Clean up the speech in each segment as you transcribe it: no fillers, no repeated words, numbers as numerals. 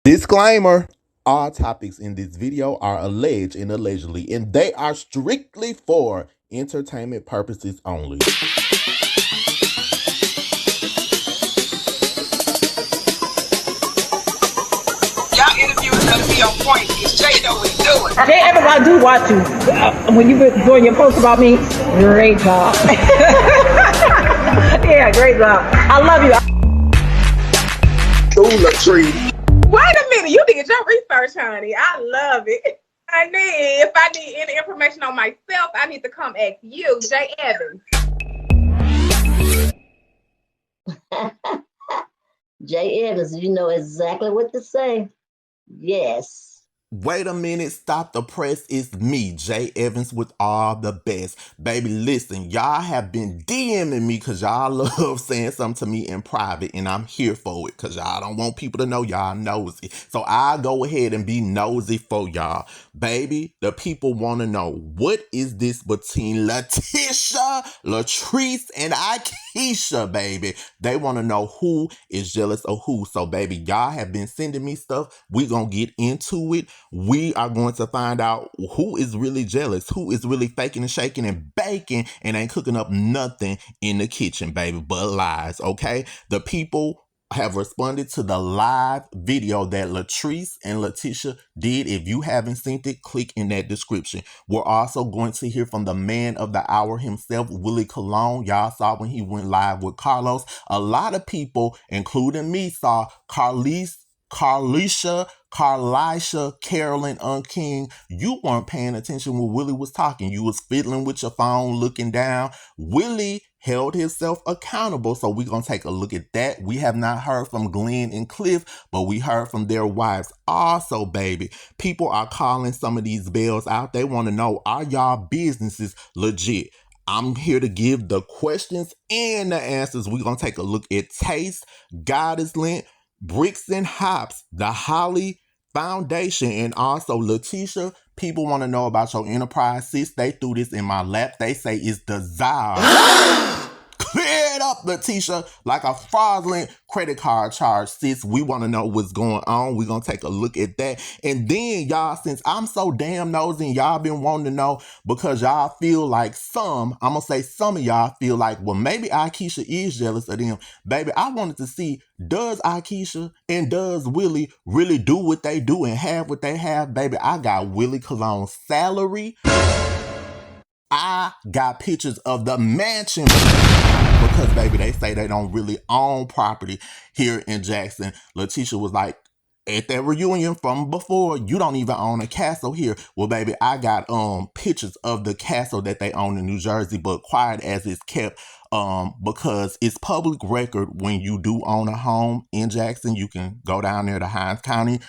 Disclaimer. All topics in this video are alleged and allegedly, and they are strictly for entertainment purposes only. Y'all interviews gotta be on point because Jay know what he's doing. Jay Evans, I do watch you. When you were doing your post about me, great job. Yeah, great job. I love you. Ooh, Latrice. Wait a minute, you did your research, honey. I love it. If I need any information on myself, I need to come ask you, Jay Evans. Jay Evans, you know exactly what to say. Yes. Wait a minute, stop the press. It's me, Jay Evans, with all the best. Baby, listen, y'all have been DMing me because y'all love saying something to me in private, and I'm here for it because y'all don't want people to know y'all nosy. So I'll go ahead and be nosy for y'all. Baby, the people want to know, what is this between Lateshia, Latrice, and Aikisha, baby? They want to know who is jealous of who. So, baby, y'all have been sending me stuff. We're going to get into it. We are going to find out who is really jealous, who is really faking and shaking and baking and ain't cooking up nothing in the kitchen, baby, but lies, okay? The people have responded to the live video that Latrice and Lateshia did. If you haven't seen it, click in that description. We're also going to hear from the man of the hour himself, Willie Colon. Y'all saw when he went live with Carlos. A lot of people, including me, saw Keyshia, Carolyn, King. You weren't paying attention when Willie was talking. You was fiddling with your phone, looking down. Willie held himself accountable, so we're going to take a look at that. We have not heard from Glenn and Cliff, but we heard from their wives. Also, baby, people are calling some of these bells out. They want to know, are y'all businesses legit? I'm here to give the questions and the answers. We're going to take a look at Taste, Goddess Lint, Bricks and Hops, the Holly Foundation, and also Lateshia. People want to know about your enterprise, sis. They threw this in my lap. They say it's desire. Clear it up, Lateshia, like a fraudulent credit card charge, sis. We want to know what's going on. We're going to take a look at that. And then, y'all, since I'm so damn nosy and y'all been wanting to know because y'all feel like I'm going to say some of y'all feel like, well, maybe Aikisha is jealous of them. Baby, I wanted to see, does Aikisha and does Willie really do what they do and have what they have? Baby, I got Willie Colon's salary. I got pictures of the mansion because, baby, they say they don't really own property here in Jackson. Lateshia was like, at that reunion from before, you don't even own a castle here. Well, baby, I got pictures of the castle that they own in New Jersey, but quiet as it's kept because it's public record. When you do own a home in Jackson, you can go down there to Hinds County.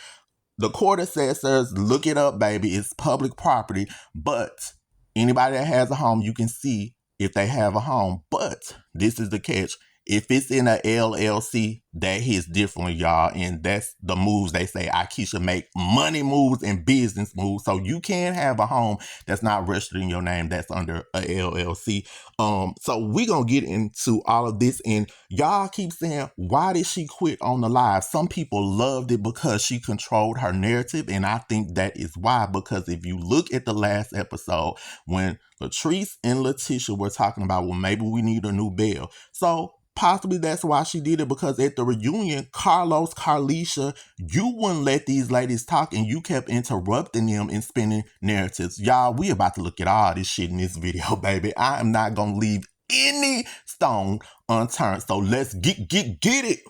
The court assessors, look it up, baby. It's public property, but anybody that has a home, you can see if they have a home. But this is the catch. If it's in a LLC, that hits differently, y'all. And that's the moves they say Aikisha make. Money moves and business moves. So you can have a home that's not registered in your name that's under a LLC. So we gonna get into all of this. And y'all keep saying, why did she quit on the live? Some people loved it because she controlled her narrative. And I think that is why. Because if you look at the last episode, when Latrice and Lateshia were talking about, well, maybe we need a new Belle. So possibly that's why she did it, because at the reunion, Keyshia, you wouldn't let these ladies talk and you kept interrupting them and spinning narratives. Y'all, we about to look at all this shit in this video, baby. I am not going to leave any stone unturned. So let's get it.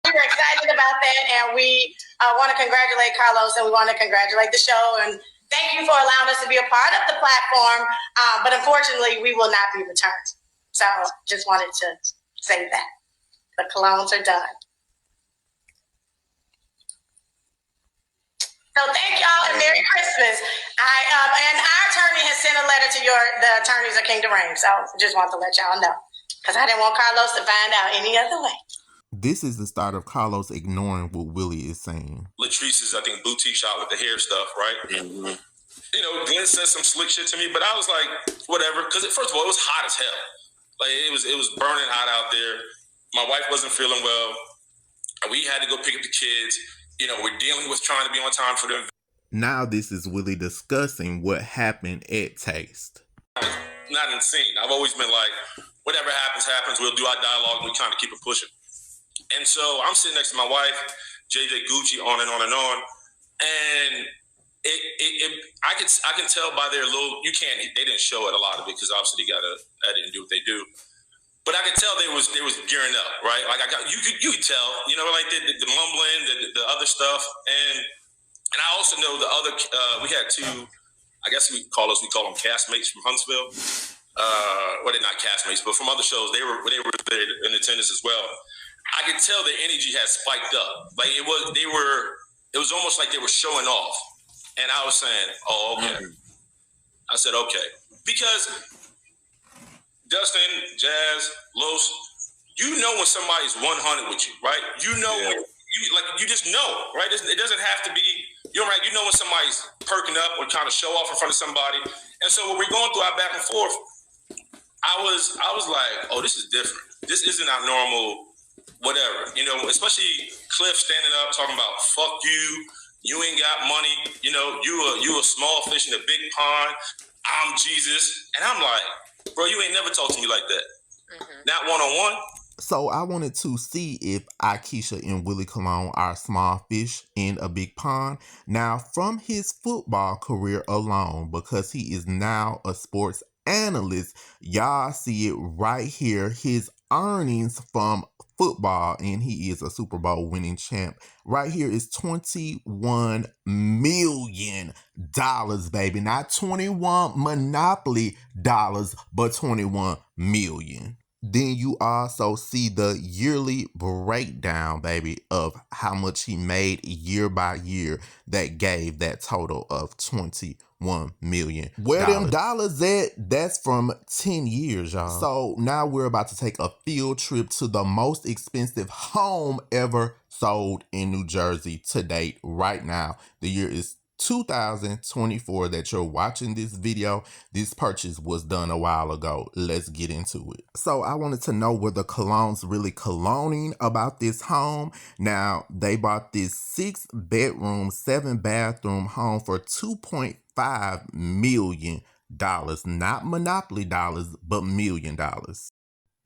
We're excited about that, and we want to congratulate Carlos, and we want to congratulate the show, and thank you for allowing us to be a part of the platform, but unfortunately, we will not be returned. So just wanted to say that. The colognes are done. So thank y'all and Merry Christmas. And our attorney has sent a letter to the attorneys of Kingdom Reign. So just want to let y'all know, because I didn't want Carlos to find out any other way. This is the start of Carlos ignoring what Willie is saying. Latrice's, I think, boutique shop with the hair stuff, right? Mm-hmm. You know, Glenn said some slick shit to me, but I was like, whatever. Because first of all, it was hot as hell. Like it was burning hot out there. My wife wasn't feeling well. We had to go pick up the kids. we're dealing with trying to be on time for them. Now this is Willie discussing what happened at Taste. Not insane. I've always been like, whatever happens, we'll do our dialogue and we kind of keep it pushing. And so I'm sitting next to my wife, JJ Gucci, on and on and on. And I can tell by their little, they didn't show it a lot of it because obviously they didn't do what they do. But I could tell they was gearing up, right? Like you could tell, like the mumbling, the other stuff. And I also know the other, we had two, I guess we call them castmates from Huntsville. Well, they're not castmates, but from other shows, they were there in attendance as well. I could tell their energy had spiked up. Like it was almost like they were showing off. And I was saying, oh, okay. I said, okay. Because Dustin, Jazz, Los, you know when somebody's 100 with you, right? You know when you just know, right? It doesn't have to be, you're right. You know when somebody's perking up or trying to show off in front of somebody. And so when we're going through our back and forth, I was like, oh, this is different. This isn't our normal whatever, especially Cliff standing up talking about fuck you ain't got money, you a small fish in a big pond, I'm Jesus. And I'm like, bro, you ain't never talked to me like that. Not one-on-one. So I wanted to see if Aikisha and Willie Colon are small fish in a big pond. Now, from his football career alone, because he is now a sports analyst, y'all see it right here, his earnings from football, and he is a Super Bowl winning champ. Right here is $21 million, baby. Not 21 Monopoly dollars, but 21 million. Then you also see the yearly breakdown, baby, of how much he made year by year that gave that total of 21 million. Where them dollars at? That's from 10 years, y'all. So now we're about to take a field trip to the most expensive home ever sold in New Jersey to date right now. The year is 2024 that you're watching this video. This purchase was done a while ago. Let's get into it. So I wanted to know were the Colons really coloning about this home. Now they bought this 6-bedroom, 7-bathroom home for $2.5 million. Not Monopoly dollars, but $1 million.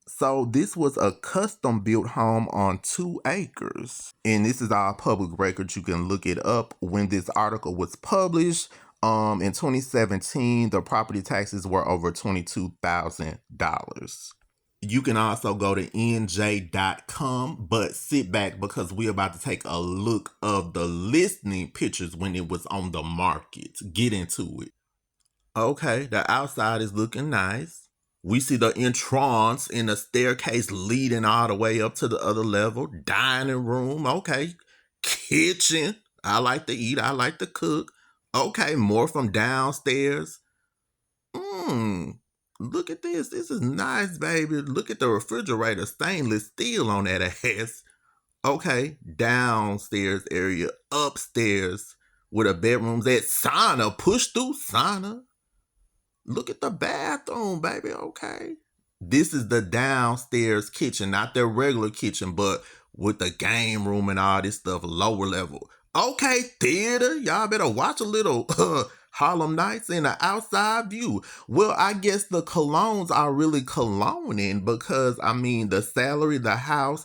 So this was a custom built home on 2 acres. And this is all public record. You can look it up. When this article was published in 2017, the property taxes were over $22,000. You can also go to nj.com, but sit back because we're about to take a look of the listing pictures when it was on the market. Get into it. Okay, the outside is looking nice. We see the entrance in the staircase leading all the way up to the other level. Dining room, okay. Kitchen, I like to eat, I like to cook. Okay, more from downstairs. Look at this. This is nice, baby. Look at the refrigerator, stainless steel on that ass. Okay, downstairs area, upstairs, where the bedrooms at. Sauna, push through sauna. Look at the bathroom, baby, okay. This is the downstairs kitchen, not their regular kitchen, but with the game room and all this stuff, lower level. Okay, theater, y'all better watch a little Harlem Nights in the outside view. Well, I guess the Colons are really coloning because, the salary, the house,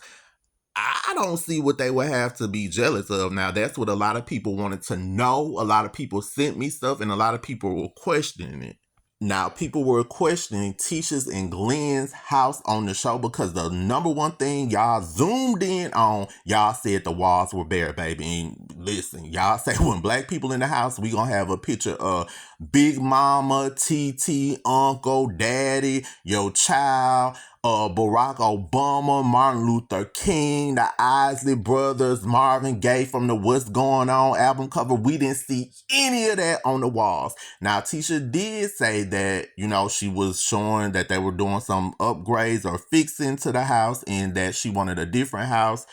I don't see what they would have to be jealous of. Now, that's what a lot of people wanted to know. A lot of people sent me stuff, and a lot of people were questioning it. Now, people were questioning Tisha's and Glenn's house on the show because the number one thing y'all zoomed in on, y'all said the walls were bare, baby. And listen, y'all say when black people in the house, we gonna have a picture of Big Mama, TT, Uncle, Daddy, your child, Barack Obama, Martin Luther King, the Isley Brothers, Marvin Gaye from the What's Going On album cover. We didn't see any of that on the walls. Now, Tisha did say that, she was showing that they were doing some upgrades or fixing to the house and that she wanted a different house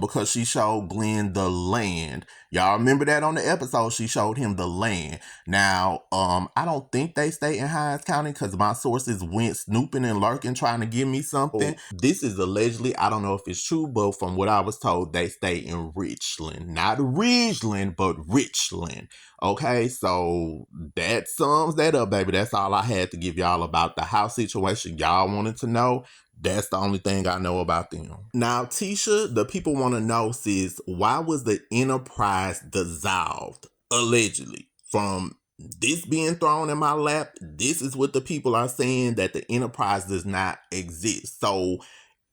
because she showed Glenn the land. Y'all remember that on the episode? She showed him the land. Now, I don't think they stay in Hines County because my sources went snooping and lurking trying to give me something. This is allegedly, I don't know if it's true, but from what I was told, they stay in Richland. Not Ridgeland, but Richland. Okay, so that sums that up, baby. That's all I had to give y'all about the house situation y'all wanted to know. That's the only thing I know about them. Now, Tisha, the people want to know, sis, why was the enterprise dissolved? Allegedly. From this being thrown in my lap, this is what the people are saying, that the enterprise does not exist. So,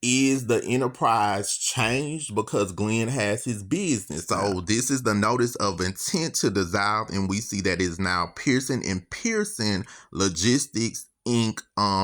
is the enterprise changed because Glenn has his business? So this is the notice of intent to dissolve, and we see that is now Pearson & Pearson Logistics Inc.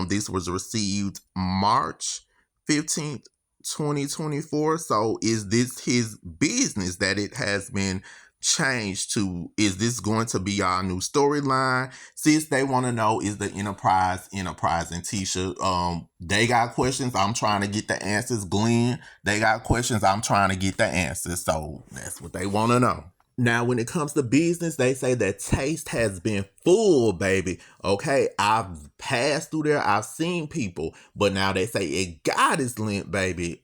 This was received March 15th, 2024. So is this his business that it has been changed to? Is this going to be our new storyline? Sis, they want to know, is the enterprise and Tisha, they got questions, I'm trying to get the answers. Glenn, they got questions, I'm trying to get the answers. So that's what they want to know. Now, when it comes to business, they say that taste has been full, baby. Okay, I've passed through there, I've seen people, but now they say it got its lint, baby.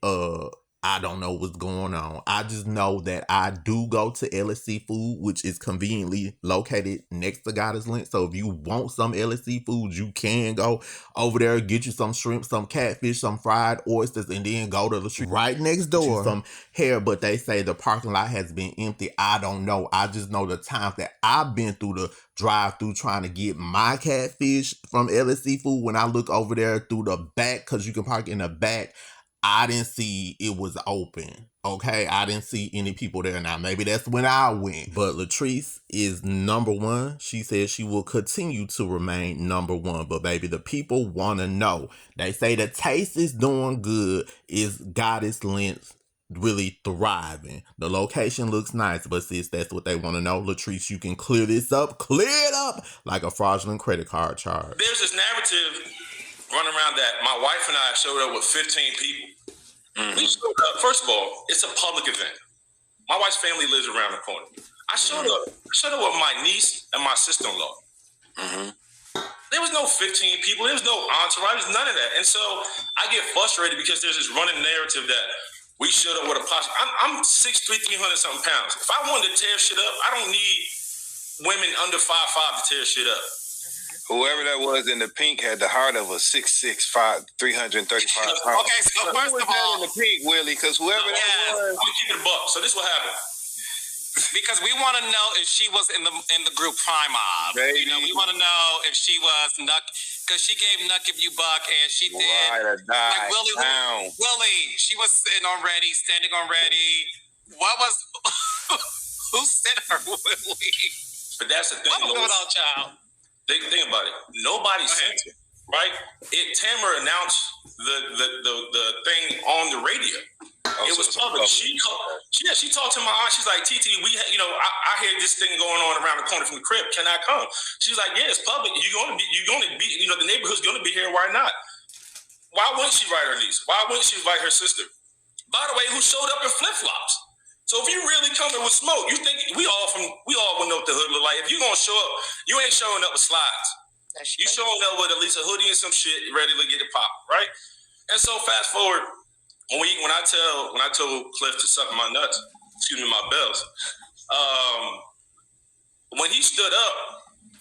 I don't know what's going on. I just know that I do go to LSC Food, which is conveniently located next to Goddess Link. So if you want some LSC food, you can go over there, get you some shrimp, some catfish, some fried oysters, and then go to the street right next door. Some hair, but they say the parking lot has been empty. I don't know. I just know the times that I've been through the drive-through trying to get my catfish from LSC Food. When I look over there through the back, because you can park in the back, I didn't see it was open. Okay, I didn't see any people there. Now, maybe that's when I went. But Latrice is number one. She says she will continue to remain number one. But baby, the people want to know. They say the taste is doing good. Is Goddess Length really thriving? The location looks nice, but sis, that's what they want to know. Latrice, you can clear this up. Clear it up like a fraudulent credit card charge. There's this narrative running around that my wife and I showed up with 15 people. We showed up. First of all, it's a public event. My wife's family lives around the corner. I showed up with my niece and my sister-in-law. There was no 15 people. There was no entourage. None of that. And so I get frustrated because there's this running narrative that we showed up with a posse. I'm 6'3", 300-something pounds. If I wanted to tear shit up, I don't need women under 5'5" to tear shit up. Whoever that was in the pink had the heart of a 6'6", 335 pounds. Okay, so first of all, in the pink, Willie, because whoever that was, I'm keeping it a buck. So this what happened. Because we want to know if she was in the group Prime Mob. Baby. You know, we want to know if she was Nuck, because she gave Nuck If You Buck, and she did. Like Willie, she was sitting on ready, standing on ready. What was? Who sent her, Willie? But that's the thing. What was going on, child? Think about it. Nobody sent it, right? Tamara announced the thing on the radio. It was public. She talked to my aunt. She's like, TT, I hear this thing going on around the corner from the crib. Can I come? She's like, yeah, it's public. You're gonna be, the neighborhood's gonna be here. Why not? Why wouldn't she write her niece? Why wouldn't she invite her sister? By the way, who showed up in flip-flops? So if you really coming with smoke, you think we all will know what the hood look like. If you gonna show up, you ain't showing up with slides. You showing up with at least a hoodie and some shit, ready to get it popped, right? And so fast forward, when I told Cliff to suck my nuts, my bells, when he stood up,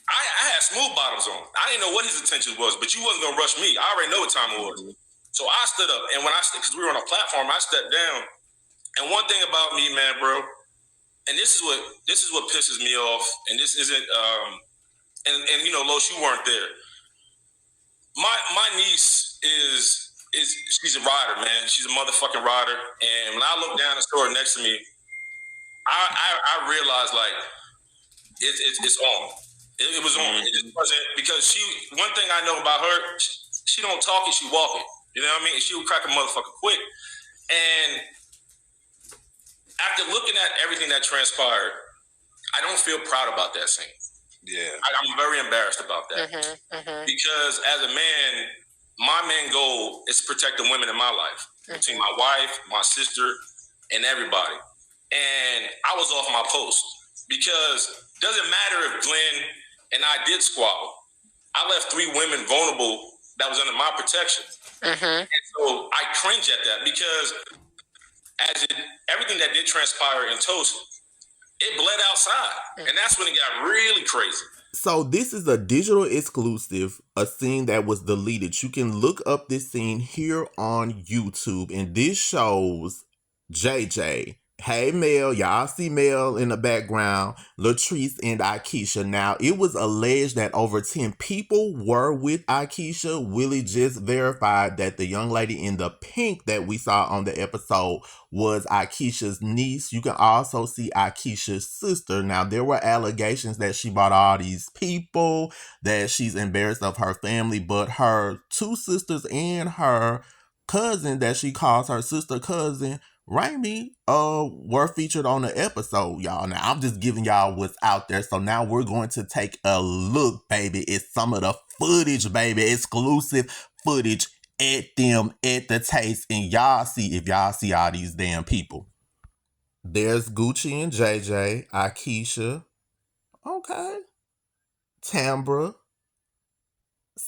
I had smooth bottoms on. I didn't know what his intention was, but you wasn't gonna rush me. I already know what time it was. So I stood up, and because we were on a platform, I stepped down. And one thing about me, man, bro, and this is what pisses me off, and this isn't, Los, you weren't there. My niece she's a rider, man. She's a motherfucking rider. And when I look down the store next to me, I realized like it's on. It was on. It just wasn't, because one thing I know about her, she don't talk it, she walk it. You know what I mean? She would crack a motherfucker quick. And after looking at everything that transpired, I don't feel proud about that scene. Yeah. I'm very embarrassed about that. Because as a man, my main goal is to protect the women in my life. Between my wife, my sister, and everybody. And I was off my post because it doesn't matter if Glenn and I did squabble. I left 3 women vulnerable that was under my protection. And so I cringe at that because everything that did transpire in Toast, it bled outside. And that's when it got really crazy. So this is a digital exclusive, a scene that was deleted. You can look up this scene here on YouTube, and this shows JJ. Hey, Mel. Y'all see Mel in the background. Latrice and Aikisha. Now, it was alleged that over 10 people were with Aikisha. Willie just verified that the young lady in the pink that we saw on the episode was Aikisha's niece. You can also see Aikisha's sister. Now, there were allegations that she brought all these people, that she's embarrassed of her family, but her 2 sisters and her cousin that she calls her sister cousin, Raimi, were featured on the episode, y'all. Now, I'm just giving y'all what's out there. So now we're going to take a look, baby. It's some of the footage, baby. Exclusive footage at the taste. And y'all see if y'all see all these damn people. There's Gucci and JJ, Aikisha. Okay. Tambra.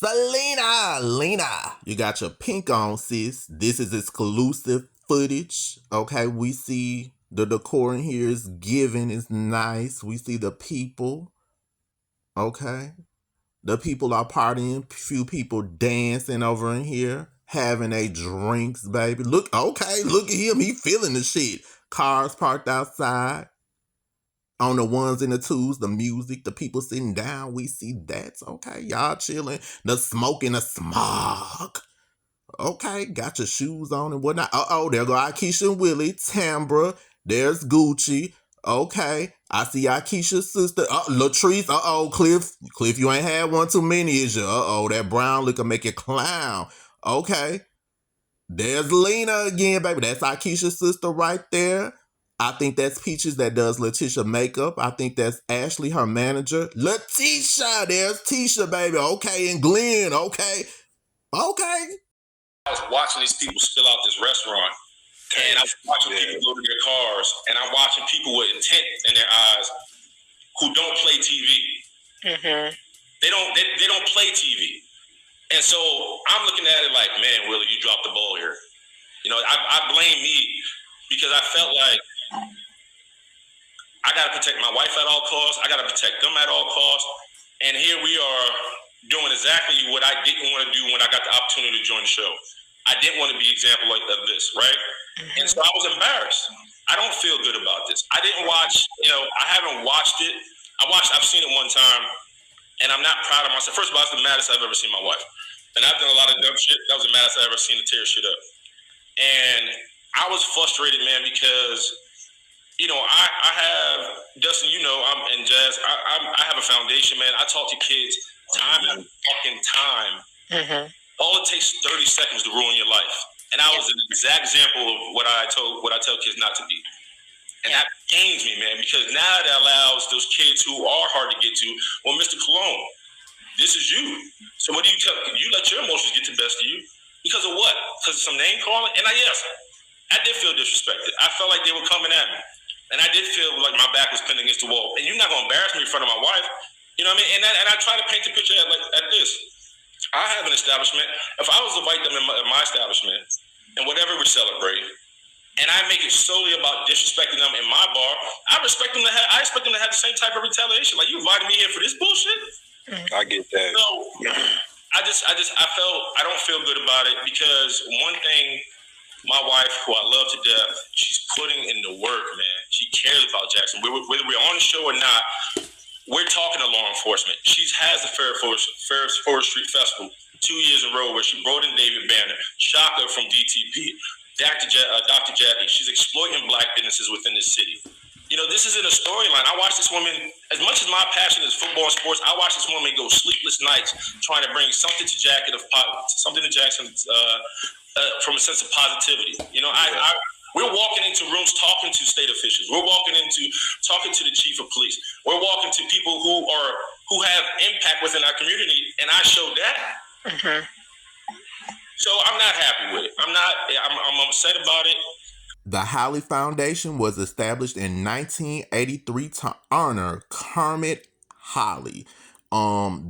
Lena. You got your pink on, sis. This is exclusive footage. Okay, we see the decor in here is giving, is nice. We see the people. Okay. The people are partying. Few people dancing over in here. Having a drinks, baby. Look at him. He feeling the shit. Cars parked outside. On the 1s and the 2s, the music, the people sitting down, we see that's okay. Y'all chilling. The smoke and the smog. Okay, got your shoes on and whatnot. There go Aikisha and Willie. Tambra. There's Gucci. Okay, I see Aikisha's sister. Latrice. Cliff, you ain't had one too many, is you? That brown liquor make you clown. Okay, there's Lena again, baby. That's Aikisha's sister right there. I think that's Peaches that does Lateshia makeup. I think that's Ashley, her manager. Lateshia, there's Tisha, baby. Okay, and Glenn. Okay. I was watching these people spill out this restaurant, and I was watching people go to their cars, and I'm watching people with intent in their eyes who don't play TV. They don't play TV, and so I'm looking at it like, man, Willie, you dropped the ball here. You know, I blame me because I felt like I got to protect my wife at all costs. I got to protect them at all costs. And here we are doing exactly what I didn't want to do when I got the opportunity to join the show. I didn't want to be an example of this, right? And so I was embarrassed. I don't feel good about this. I didn't watch, I haven't watched it. I've seen it one time, and I'm not proud of myself. First of all, it's the maddest I've ever seen my wife. And I've done a lot of dumb shit. That was the maddest I've ever seen to tear shit up. And I was frustrated, man, because I have Dustin. And Jazz. I have a foundation, man. I talk to kids time after fucking time. All it takes 30 seconds to ruin your life, and I was an exact example of what I tell kids not to be. And that pains me, man, because now that allows those kids who are hard to get to. Well, Mr. Cologne, this is you. So what do you tell? You let your emotions get the best of you because of what? Because of some name calling? And I did feel disrespected. I felt like they were coming at me. And I did feel like my back was pinned against the wall. And you're not going to embarrass me in front of my wife. You know what I mean? And I try to paint the picture at this. I have an establishment. If I was to invite them in my establishment and whatever we celebrate, and I make it solely about disrespecting them in my bar, I expect them to have the same type of retaliation. Like, you invited me here for this bullshit? I get that. So I don't feel good about it because one thing, my wife, who I love to death, she's putting in the work, man. She cares about Jackson. Whether we're on the show or not, we're talking to law enforcement. She has the Farish Street Festival 2 years in a row where she brought in David Banner, Shaka from DTP, Dr. Jackie. She's exploiting black businesses within this city. This isn't a storyline. I watch this woman, as much as my passion is football and sports, I watch this woman go sleepless nights trying to bring something to Jackson from a sense of positivity. We're walking into rooms talking to state officials. We're walking into talking to the chief of police. We're walking to people who have impact within our community, and I show that. So I'm not happy with it. I'm upset about it. The Holly Foundation was established in 1983 to honor Kermit Holly.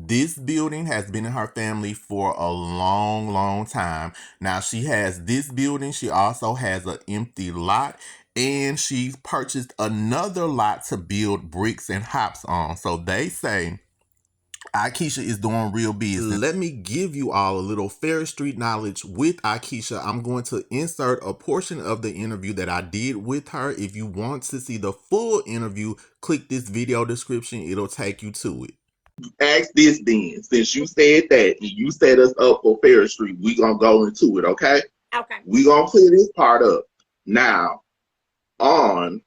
This building has been in her family for a long, long time. Now she has this building. She also has an empty lot, and she purchased another lot to build bricks and hops on. So they say Aikisha is doing real business. Let me give you all a little Farish Street knowledge with Aikisha. I'm going to insert a portion of the interview that I did with her. If you want to see the full interview, click this video description. It'll take you to it. Ask this then. Since you said that and you set us up for Farish Street, we're going to go into it, okay? Okay. We're going to clear this part up. Now, on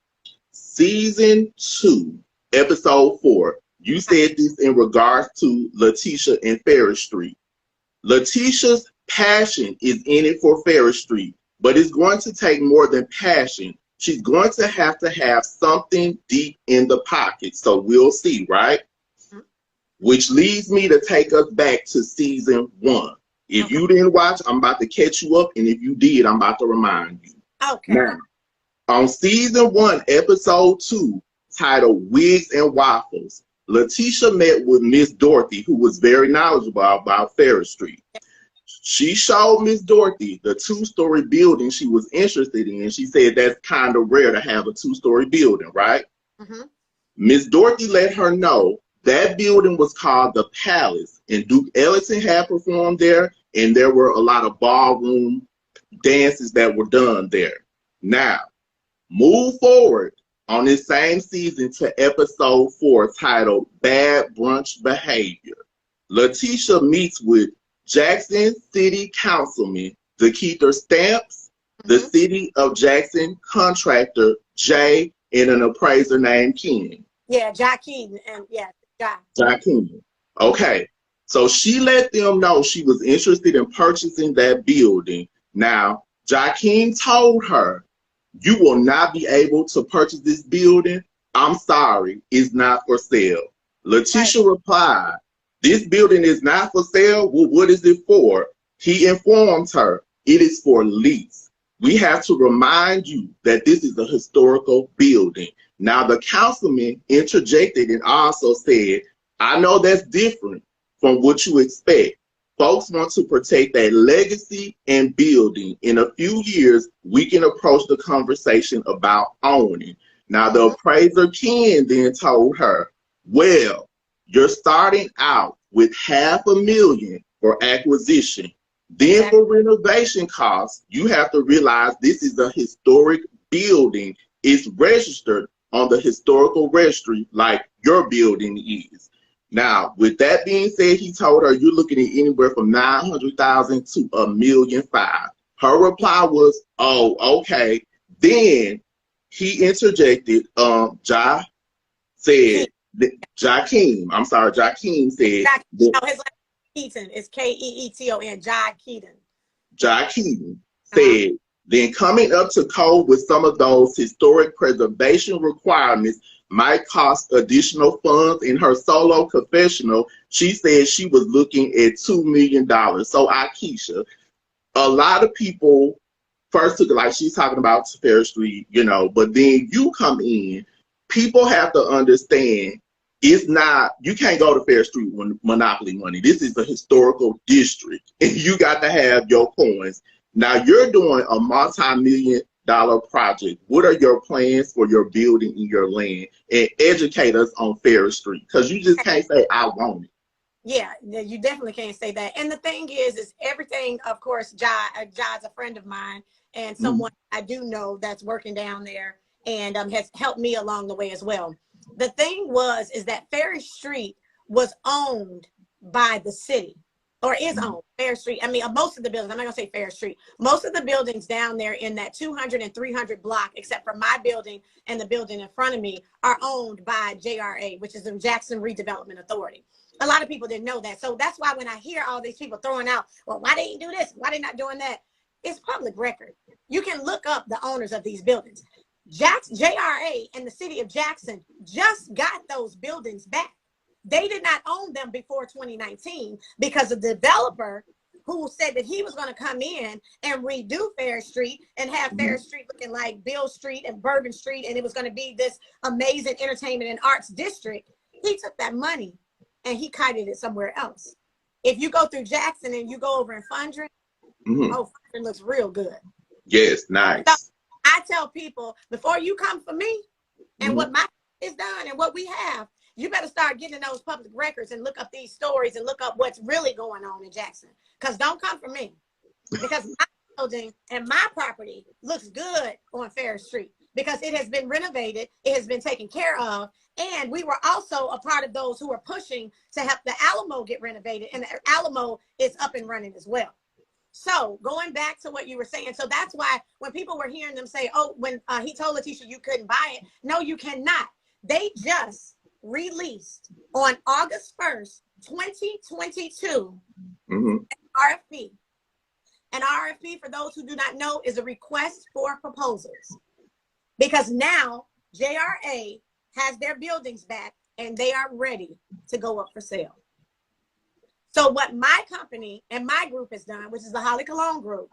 season 2, episode 4, you said this in regards to Lateshia and Farish Street. Lateshia's passion is in it for Farish Street, but it's going to take more than passion. She's going to have something deep in the pocket. So we'll see, right? Mm-hmm. Which leads me to take us back to season 1. If you didn't watch, I'm about to catch you up. And if you did, I'm about to remind you. Okay. Now, on season 1, episode 2, titled Wigs and Waffles, Lateshia met with Miss Dorothy, who was very knowledgeable about Farish Street. She showed Miss Dorothy the 2-story building she was interested in. She said that's kind of rare to have a 2-story building, right? Mm-hmm. Miss Dorothy let her know that building was called the Palace, and Duke Ellington had performed there, and there were a lot of ballroom dances that were done there. Now, move forward on this same season to episode 4, titled Bad Brunch Behavior. Lateshia meets with Jackson City Councilman Dekeether Stamps, the City of Jackson contractor Jay, and an appraiser named Ken. Yeah, Jack Keaton, and Jack Keaton. Okay, so she let them know she was interested in purchasing that building. Now, Jakeem told her, "You will not be able to purchase this building. I'm sorry, it's not for sale." Lateshia replied, "This building is not for sale? Well, what is it for?" He informed her, "It is for lease. We have to remind you that this is a historical building." Now, the councilman interjected and also said, "I know that's different from what you expect. Folks want to protect that legacy and building. In a few years, we can approach the conversation about owning." Now, the appraiser Ken then told her, "Well, you're starting out with $500,000 for acquisition. Then for renovation costs, you have to realize this is a historic building. It's registered on the historical registry like your building is." Now, with that being said, he told her, "You're looking at anywhere from $900,000 to $1.5 million." Her reply was, "Oh, okay." Then he interjected. Jakeem said, his last Keaton is Keeton, Jack Keaton. Jack Keaton said, "Then coming up to code with some of those historic preservation requirements might cost additional funds." In her solo confessional, she said she was looking at $2 million. So, Aikisha, a lot of people first took it like she's talking about Farish Street, but then you come in. People have to understand it's not, you can't go to Farish Street with monopoly money. This is a historical district, and you got to have your coins. Now, you're doing a multi-million-dollar project. What are your plans for your building and your land? And educate us on Farish Street, because you just can't say, "I want it." Yeah, you definitely can't say that. And the thing is everything, of course, Jai's a friend of mine and someone I do know that's working down there and has helped me along the way as well. The thing is that Farish Street was owned by the city, or is owned. Farish Street, I mean, most of the buildings, I'm not going to say Farish Street, most of the buildings down there in that 200 and 300 block, except for my building and the building in front of me, are owned by JRA, which is the Jackson Redevelopment Authority. A lot of people didn't know that. So that's why when I hear all these people throwing out, "Well, why they ain't do this? Why they not doing that?" It's public record. You can look up the owners of these buildings. JRA and the city of Jackson just got those buildings back. They did not own them before 2019 because the developer who said that he was going to come in and redo Farish Street and have Farish Street looking like Beale Street and Bourbon Street, and it was going to be this amazing entertainment and arts district. He took that money and he kited it somewhere else. If you go through Jackson and you go over in Fondren, oh, Fondren looks real good. Yes, nice. So I tell people, before you come for me and what my is done and what we have, you better start getting those public records and look up these stories and look up what's really going on in Jackson. Because don't come for me. Because my building and my property looks good on Farish Street because it has been renovated, it has been taken care of, and we were also a part of those who were pushing to help the Alamo get renovated, and the Alamo is up and running as well. So going back to what you were saying, so that's why when people were hearing them say, oh, when he told Lateshia you couldn't buy it, no, you cannot. They just released on August 1st, 2022, an RFP. An RFP, for those who do not know, is a request for proposals. Because now JRA has their buildings back and they are ready to go up for sale. So what my company and my group has done, which is the Holly Colon group,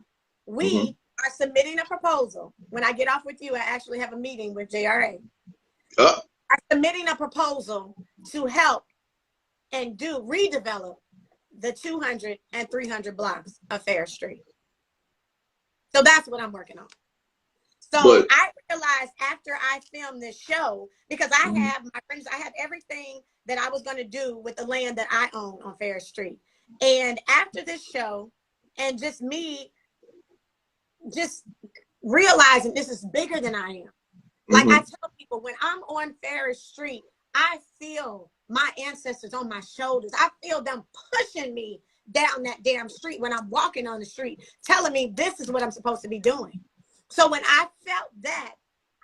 we are submitting a proposal. When I get off with you, I actually have a meeting with JRA. Are submitting a proposal to help and redevelop the 200 and 300 blocks of Farish Street. So that's what I'm working on. So I realized after I filmed this show, because I have my friends, I have everything that I was going to do with the land that I own on Farish Street. And after this show, and just me just realizing this is bigger than I am. Like I tell people, when I'm on Farish Street, I feel my ancestors on my shoulders. I feel them pushing me down that damn street when I'm walking on the street, telling me this is what I'm supposed to be doing. So when I felt that,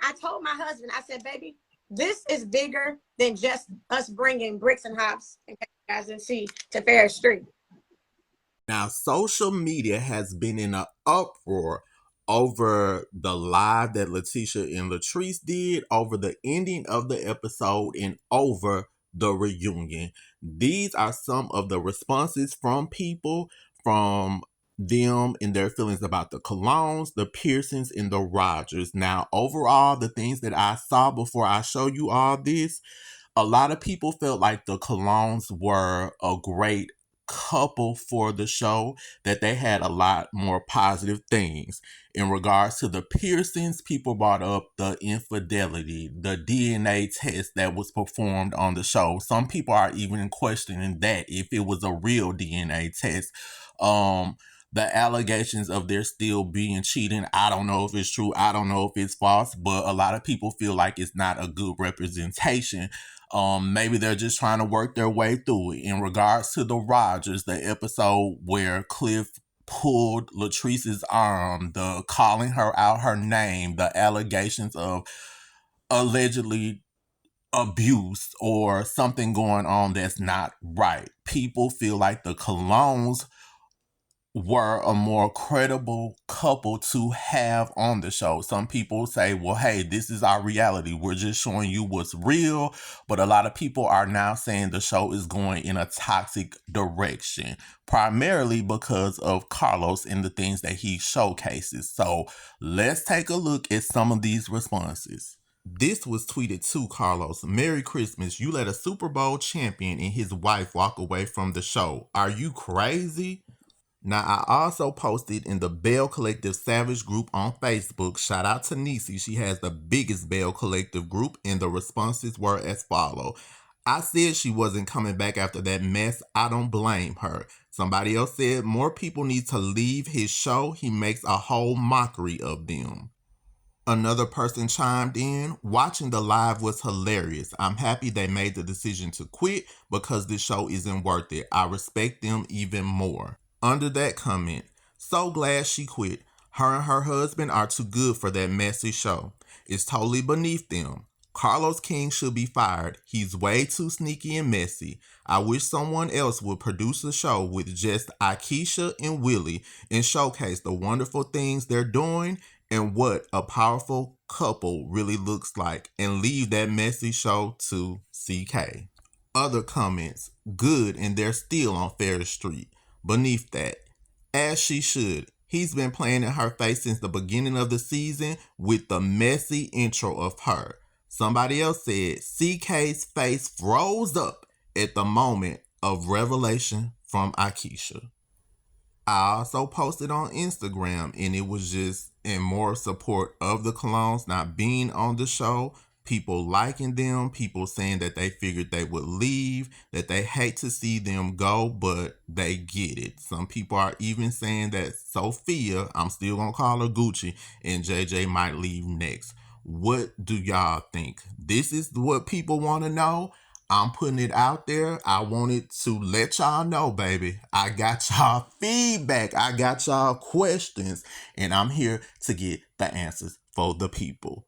I told my husband, I said, baby, this is bigger than just us bringing bricks and hops and guys and see to Farish Street. Now, social media has been in an uproar over the live that Lateshia and Latrice did, over the ending of the episode, and over the reunion. These are some of the responses from people, from them and their feelings about the colognes, the piercings, and the Rogers. Now, overall, the things that I saw before I show you all this, a lot of people felt like the colognes were a great couple for the show, that they had a lot more positive things. In regards to the piercings, people brought up the infidelity, the DNA test that was performed on the show. Some people are even questioning that if it was a real DNA test. The allegations of there still being cheating, I don't know if it's true, I don't know if it's false, but a lot of people feel like it's not a good representation. Maybe they're just trying to work their way through it. In regards to the Rogers, the episode where Cliff pulled Latrice's arm, the calling her out her name, the allegations of allegedly abuse or something going on that's not right. People feel like the colognes were a more credible couple to have on the show. Some people say, well, hey, this is our reality. We're just showing you what's real. But a lot of people are now saying the show is going in a toxic direction, primarily because of Carlos and the things that he showcases. So let's take a look at some of these responses. This was tweeted to Carlos. Merry Christmas. You let a Super Bowl champion and his wife walk away from the show. Are you crazy? Now, I also posted in the Belle Collective Savage group on Facebook. Shout out to Nisi. She has the biggest Belle Collective group, and the responses were as follow. I said she wasn't coming back after that mess. I don't blame her. Somebody else said more people need to leave his show. He makes a whole mockery of them. Another person chimed in, watching the live was hilarious. I'm happy they made the decision to quit because this show isn't worth it. I respect them even more. Under that comment, so glad she quit. Her and her husband are too good for that messy show. It's totally beneath them. Carlos King should be fired. He's way too sneaky and messy. I wish someone else would produce a show with just Aikisha and Willie and showcase the wonderful things they're doing and what a powerful couple really looks like, and leave that messy show to CK. Other comments, good, and they're still on Farish Street. Beneath that, As she should. He's been playing in her face since the beginning of the season with the messy intro of her. Somebody else said CK's face froze up at the moment of revelation from Aikisha. I also posted on Instagram, and it was just in more support of the colognes not being on the show. People liking them, people saying that they figured they would leave, that they hate to see them go, but they get it. Some people are even saying that Sophia, I'm still gonna call her Gucci, and JJ might leave next. What do y'all think? This is what people want to know. I'm putting it out there. I wanted to let y'all know, baby. I got y'all feedback. I got y'all questions. And I'm here to get the answers for the people.